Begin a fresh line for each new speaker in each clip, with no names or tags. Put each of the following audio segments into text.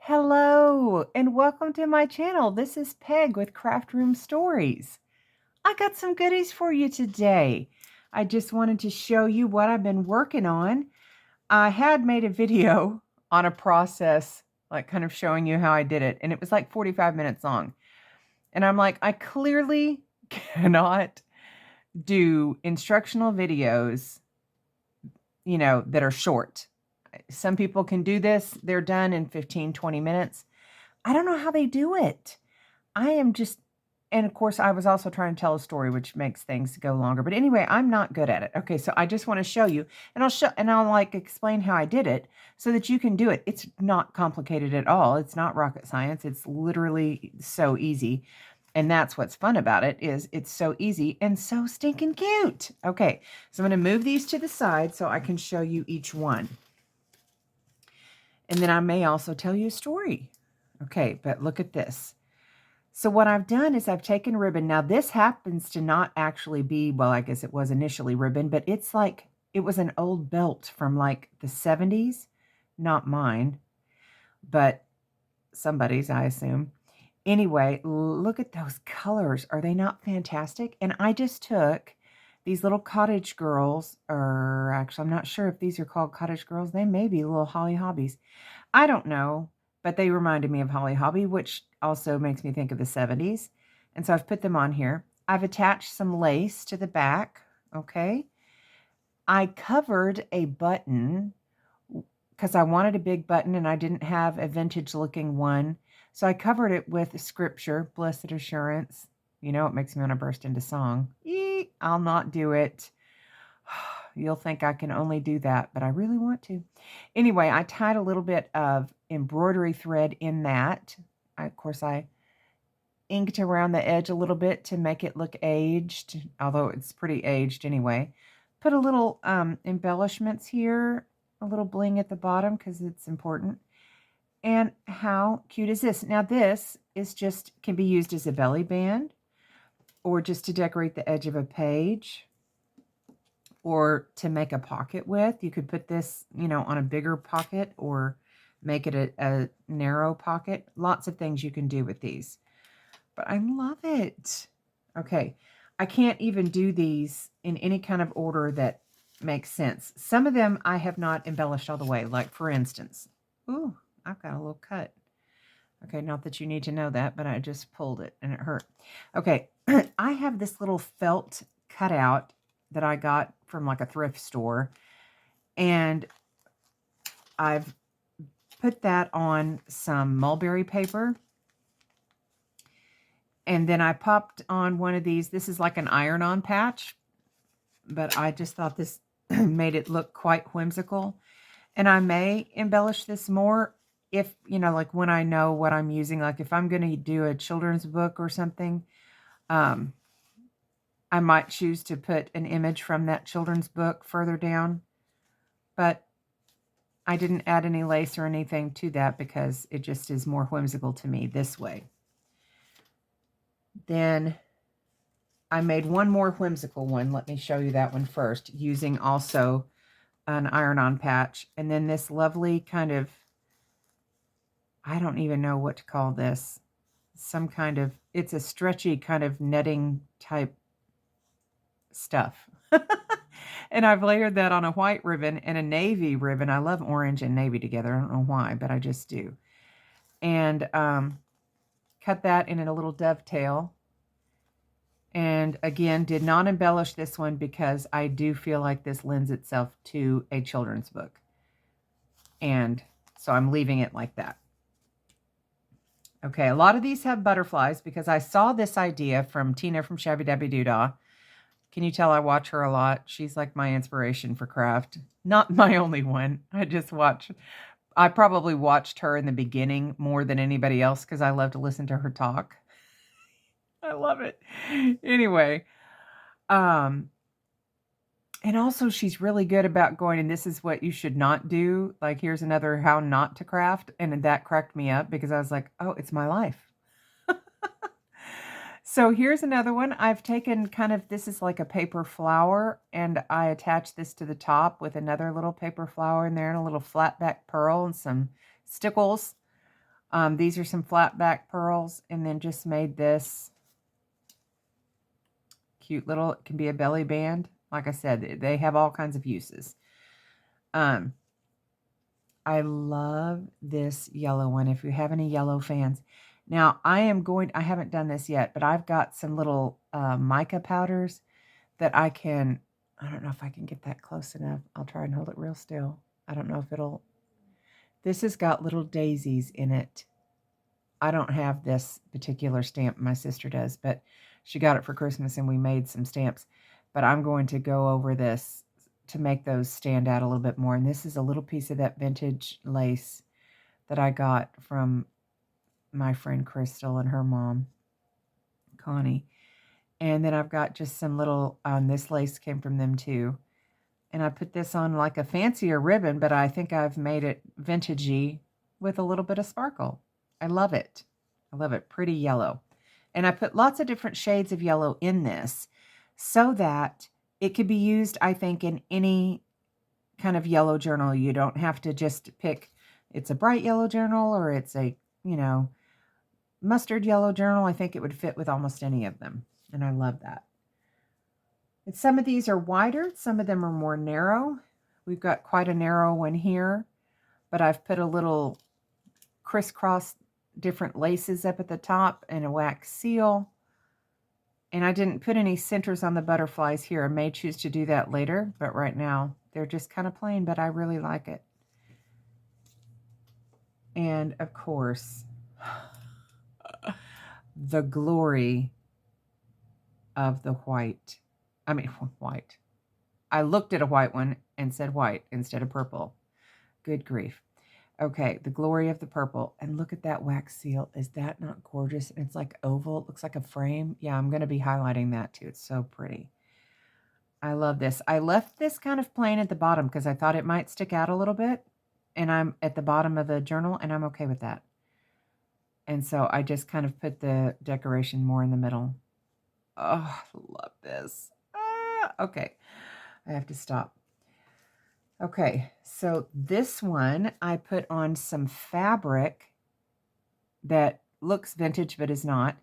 Hello and welcome to my channel. This is Peg with Craft Room Stories. I got some goodies for you today. I just wanted to show you what I've been working on. I had made a video on a process, like kind of showing you how I did it, and it was like 45 minutes long. And I'm like, I clearly cannot do instructional videos, that are short. Some people can do this. They're done in 15, 20 minutes. I don't know how they do it. I am just and of course, I was also trying to tell a story, which makes things go longer. But anyway, I'm not good at it. Okay, so I just want to show you, and I'll like explain how I did it so that you can do it. It's not complicated at all. It's not rocket science. It's literally so easy. And that's what's fun about it is it's so easy and so stinking cute. Okay, so I'm going to move these to the side so I can show you each one. And then I may also tell you a story. Okay, but look at this. So what I've done is I've taken ribbon. Now this happens to not actually be, well, I guess it was initially ribbon, but it's like, it was an old belt from like the 70s. Not mine, but somebody's, I assume. Anyway, look at those colors. Are they not fantastic? And I just took these little cottage girls, or actually, I'm not sure if these are called cottage girls. They may be little Holly Hobbies. I don't know, but they reminded me of Holly Hobby, which also makes me think of the 70s. And so I've put them on here. I've attached some lace to the back, okay? I covered a button because I wanted a big button and I didn't have a vintage looking one. So I covered it with scripture, blessed assurance. You know, it makes me want to burst into song. I'll not do it. You'll think I can only do that, but I really want to. Anyway, I tied a little bit of embroidery thread in that. Of course, I inked around the edge a little bit to make it look aged, although it's pretty aged anyway. Put a little embellishments here, a little bling at the bottom because it's important. And how cute is this? Now this is just, can be used as a belly band or just to decorate the edge of a page or to make a pocket with. You could put this, on a bigger pocket or make it a narrow pocket. Lots of things you can do with these. But I love it. Okay, I can't even do these in any kind of order that makes sense. Some of them I have not embellished all the way. Like, for instance, ooh, I've got a little cut. Okay, not that you need to know that, but I just pulled it and it hurt. Okay, I have this little felt cutout that I got from like a thrift store, and I've put that on some mulberry paper, and then I popped on one of these. This is like an iron-on patch, but I just thought this made it look quite whimsical, and I may embellish this more if, like when I know what I'm using. Like if I'm going to do a children's book or something, I might choose to put an image from that children's book further down, but I didn't add any lace or anything to that because it just is more whimsical to me this way. Then I made one more whimsical one. Let me show you that one first, using also an iron-on patch. And then this lovely kind of, I don't even know what to call this. Some kind of, it's a stretchy kind of netting type stuff. And I've layered that on a white ribbon and a navy ribbon. I love orange and navy together. I don't know why, but I just do. And cut that in a little dovetail. And again, did not embellish this one because I do feel like this lends itself to a children's book. And so I'm leaving it like that. Okay, a lot of these have butterflies because I saw this idea from Tina from Shabby Dabby Doodah. Can you tell I watch her a lot? She's like my inspiration for craft. Not my only one. I probably watched her in the beginning more than anybody else because I love to listen to her talk. I love it. Anyway, and also she's really good about going, and this is what you should not do. Like, here's another how not to craft. And that cracked me up because I was like, oh, it's my life. So here's another one. I've taken kind of, this is like a paper flower, and I attached this to the top with another little paper flower in there and a little flat back pearl and some stickles. These are some flat back pearls, and then just made this cute little, it can be a belly band. Like I said, they have all kinds of uses. Um, I love this yellow one. If you have any yellow fans. Now, I haven't done this yet, but I've got some little mica powders that I don't know if I can get that close enough. I'll try and hold it real still. I don't know if this has got little daisies in it. I don't have this particular stamp. My sister does, but she got it for Christmas and we made some stamps. But I'm going to go over this to make those stand out a little bit more. And this is a little piece of that vintage lace that I got from my friend Crystal and her mom, Connie. And then I've got just some little, this lace came from them too. And I put this on like a fancier ribbon, but I think I've made it vintagey with a little bit of sparkle. I love it. I love it. Pretty yellow. And I put lots of different shades of yellow in this so that it could be used, I think, in any kind of yellow journal. You don't have to just pick, it's a bright yellow journal or it's a, mustard yellow journal. I think it would fit with almost any of them. And I love that. And some of these are wider. Some of them are more narrow. We've got quite a narrow one here, but I've put a little crisscross different laces up at the top and a wax seal. And I didn't put any centers on the butterflies here. I may choose to do that later, but right now they're just kind of plain, but I really like it. And of course, the glory of the white. I mean, white. I looked at a white one and said white instead of purple. Good grief. Okay, the glory of the purple. And look at that wax seal. Is that not gorgeous? It's like oval. It looks like a frame. Yeah, I'm going to be highlighting that too. It's so pretty. I love this. I left this kind of plain at the bottom because I thought it might stick out a little bit. And I'm at the bottom of the journal, and I'm okay with that. And so I just kind of put the decoration more in the middle. Oh, I love this. Okay, I have to stop. Okay, so this one I put on some fabric that looks vintage but is not.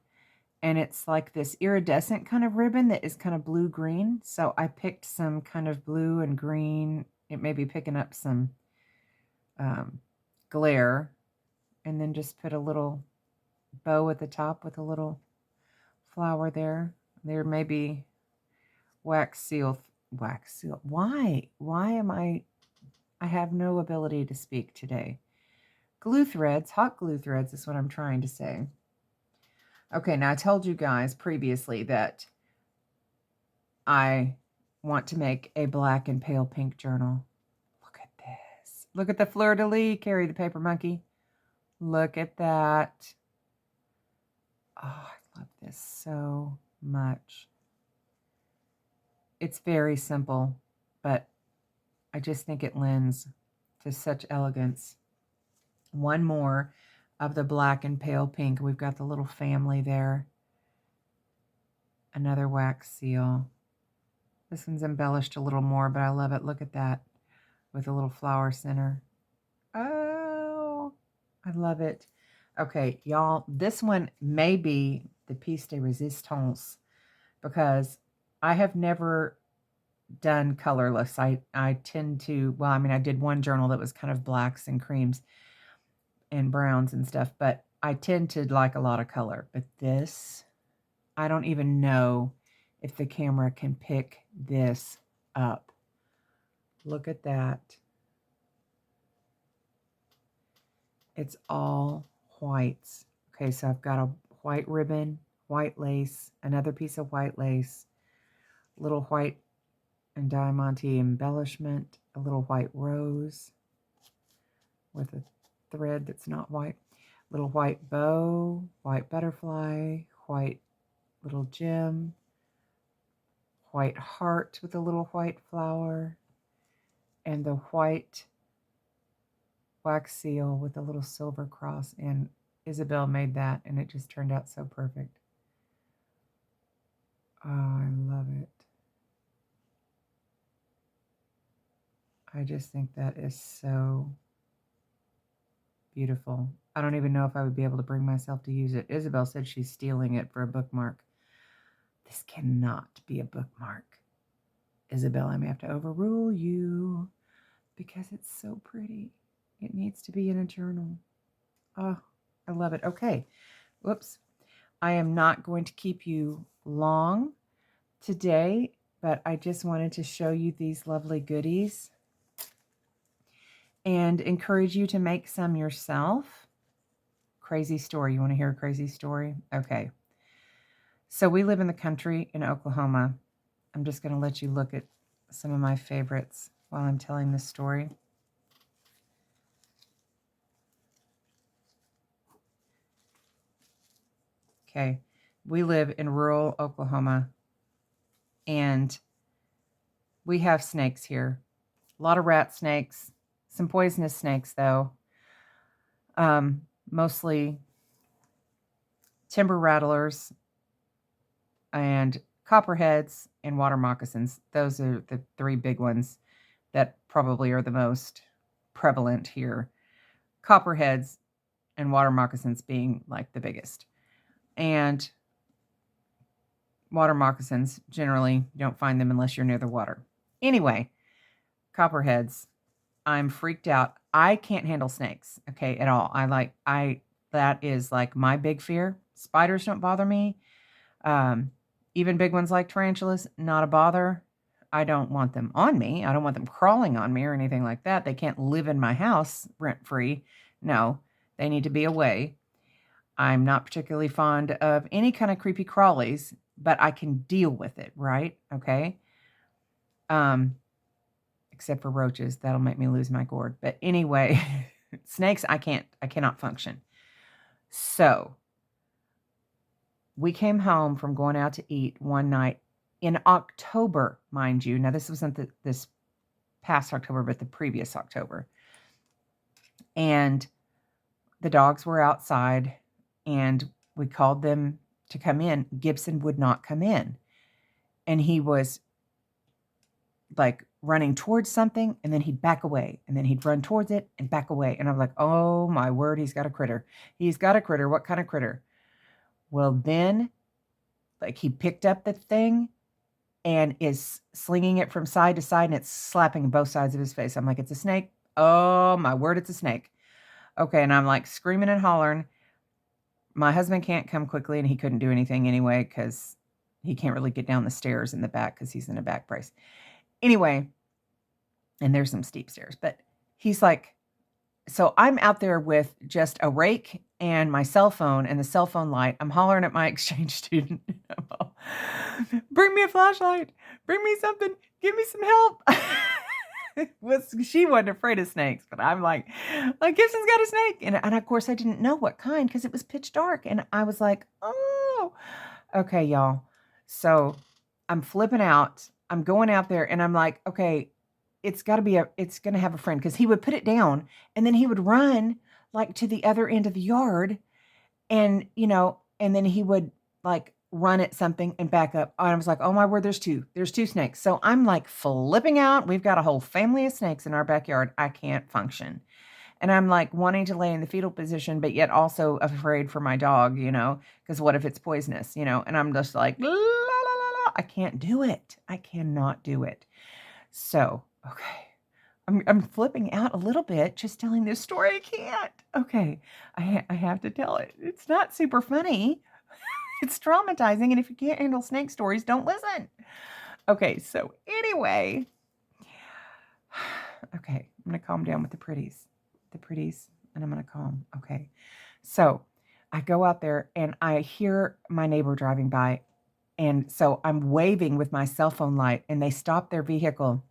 And it's like this iridescent kind of ribbon that is kind of blue-green. So I picked some kind of blue and green. It may be picking up some glare. And then just put a little bow at the top with a little flower there. There may be wax seal. Why? Why am I have no ability to speak today. Glue threads, hot glue threads is what I'm trying to say. Okay, now I told you guys previously that I want to make a black and pale pink journal. Look at this. Look at the fleur-de-lis, Carrie the Paper Monkey. Look at that. Oh, I love this so much. It's very simple, but I just think it lends to such elegance. One more of the black and pale pink. We've got the little family there. Another wax seal. This one's embellished a little more, but I love it. Look at that with a little flower center. Oh, I love it. Okay, y'all, this one may be the piece de resistance because I have never done colorless. I tend to, well, I mean, I did one journal that was kind of blacks and creams and browns and stuff, but I tend to like a lot of color. But this, I don't even know if the camera can pick this up. Look at that. It's all whites. Okay, so I've got a white ribbon, white lace, another piece of white lace, little white and diamante embellishment, a little white rose with a thread that's not white, little white bow, white butterfly, white little gem, white heart with a little white flower, and the white wax seal with a little silver cross. And Isabel made that, and it just turned out so perfect. Oh, I love it. I just think that is so Beautiful. I don't even know if I would be able to bring myself to use it. Isabel said she's stealing it for a bookmark. This cannot be a bookmark. Isabel, I may have to overrule you because it's so pretty. It needs to be in a journal. Oh, I love it. Okay. Whoops. I am not going to keep you long today, but I just wanted to show you these lovely goodies and encourage you to make some yourself. Crazy story. You want to hear a crazy story? Okay. So we live in the country in Oklahoma. I'm just going to let you look at some of my favorites while I'm telling this story. Okay. We live in rural Oklahoma, and we have snakes here. A lot of rat snakes, some poisonous snakes, though. Mostly timber rattlers and copperheads and water moccasins. Those are the three big ones that probably are the most prevalent here. Copperheads and water moccasins being like the biggest. And water moccasins, generally, you don't find them unless you're near the water. Anyway, copperheads, I'm freaked out. I can't handle snakes, okay, at all. That is like my big fear. Spiders don't bother me. Even big ones like tarantulas, not a bother. I don't want them on me. I don't want them crawling on me or anything like that. They can't live in my house rent-free. No, they need to be away. I'm not particularly fond of any kind of creepy crawlies, but I can deal with it, right? Okay. Except for roaches. That'll make me lose my gourd. But anyway, snakes, I cannot function. So we came home from going out to eat one night in October, mind you. Now, this wasn't this past October, but the previous October. And the dogs were outside, and we called them to come in. Gibson would not come in. And he was like running towards something, and then he'd back away, and then he'd run towards it and back away. And I'm like, oh my word, he's got a critter. He's got a critter. What kind of critter? Well, then, like, he picked up the thing and is slinging it from side to side, and it's slapping both sides of his face. I'm like, it's a snake. Oh my word, it's a snake. Okay, and I'm like screaming and hollering. My husband can't come quickly, and he couldn't do anything anyway because he can't really get down the stairs in the back because he's in a back brace. Anyway, and there's some steep stairs, but he's like, so I'm out there with just a rake and my cell phone and the cell phone light. I'm hollering at my exchange student, bring me a flashlight, bring me something, give me some help. She wasn't afraid of snakes, but I'm like Gibson's got a snake. And of course I didn't know what kind because it was pitch dark. And I was like, oh, okay, y'all. So I'm flipping out. I'm going out there and I'm like, okay, it's going to have a friend, because he would put it down and then he would run like to the other end of the yard, and and then he would like run at something and back up. And I was like, oh my word, there's two snakes. So I'm like flipping out. We've got a whole family of snakes in our backyard. I can't function. And I'm like wanting to lay in the fetal position, but yet also afraid for my dog, because what if it's poisonous, and I'm just like, la, la, la, la. I can't do it. I cannot do it. So, okay, I'm flipping out a little bit just telling this story. I can't. Okay, I have to tell it. It's not super funny. It's traumatizing, and if you can't handle snake stories, don't listen. Okay, so anyway, okay, I'm going to calm down with the pretties, and I'm going to calm. Okay, so I go out there, and I hear my neighbor driving by, and so I'm waving with my cell phone light, and they stop their vehicle.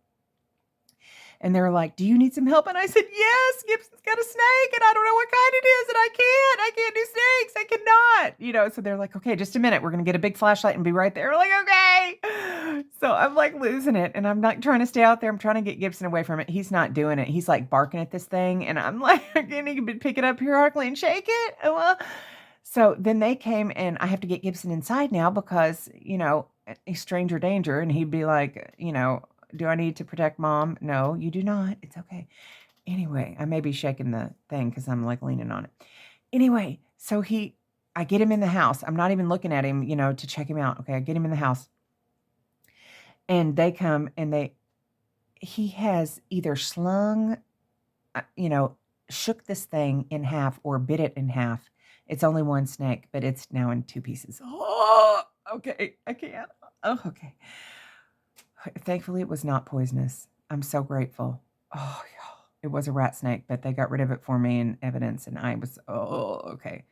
And they're like, do you need some help? And I said, yes, Gibson's got a snake, and I don't know what kind it is, and I can't do snakes. I cannot. So they're like, okay, just a minute. We're going to get a big flashlight and be right there. We're like, okay. So I'm like losing it, and I'm not trying to stay out there. I'm trying to get Gibson away from it. He's not doing it. He's like barking at this thing, and I'm like, can you pick it up periodically and shake it? Well, so then they came, and I have to get Gibson inside now because, a stranger danger. And he'd be like, do I need to protect mom? No, you do not. It's okay. Anyway, I may be shaking the thing because I'm like leaning on it. Anyway, so I get him in the house. I'm not even looking at him, to check him out. Okay, I get him in the house. And they come and he has either slung, shook this thing in half or bit it in half. It's only one snake, but it's now in two pieces. Oh, okay. I can't. Oh, okay. Thankfully, it was not poisonous. I'm so grateful. Oh, yeah. It was a rat snake, but they got rid of it for me in evidence, and I was, okay.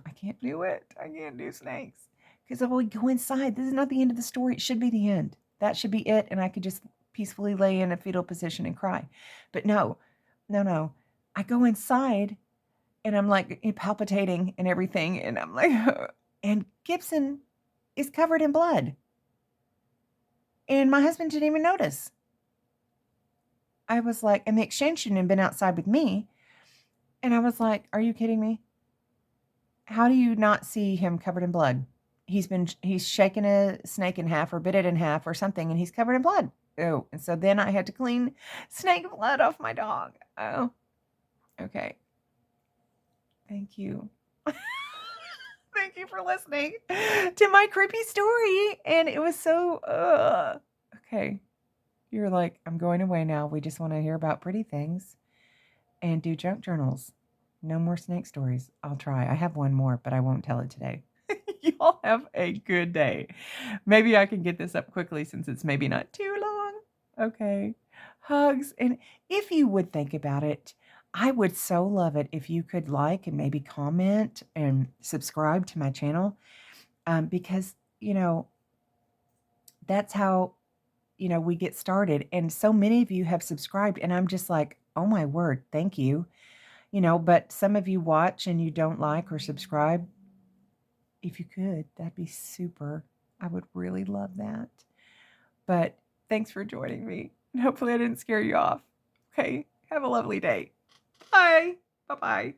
I can't do it. I can't do snakes. Because if we go inside, this is not the end of the story. It should be the end. That should be it, and I could just peacefully lay in a fetal position and cry. But no. I go inside, and I'm like palpitating and everything, and I'm like, and Gibson is covered in blood. And my husband didn't even notice. I was like, and the exchange student had been outside with me. And I was like, are you kidding me? How do you not see him covered in blood? He's shaken a snake in half or bit it in half or something, and he's covered in blood. Oh, and so then I had to clean snake blood off my dog. Oh, okay. Thank you. Thank you for listening to my creepy story. And it was so, okay. You're like, I'm going away now. We just want to hear about pretty things and do junk journals. No more snake stories. I'll try. I have one more, but I won't tell it today. Y'all have a good day. Maybe I can get this up quickly since it's maybe not too long. Okay. Hugs. And if you would think about it, I would so love it if you could like and maybe comment and subscribe to my channel. Because, that's how, we get started. And so many of you have subscribed, and I'm just like, oh my word, thank you. But some of you watch and you don't like or subscribe. If you could, that'd be super. I would really love that. But thanks for joining me. And hopefully I didn't scare you off. Okay. Have a lovely day. Bye. Bye-bye.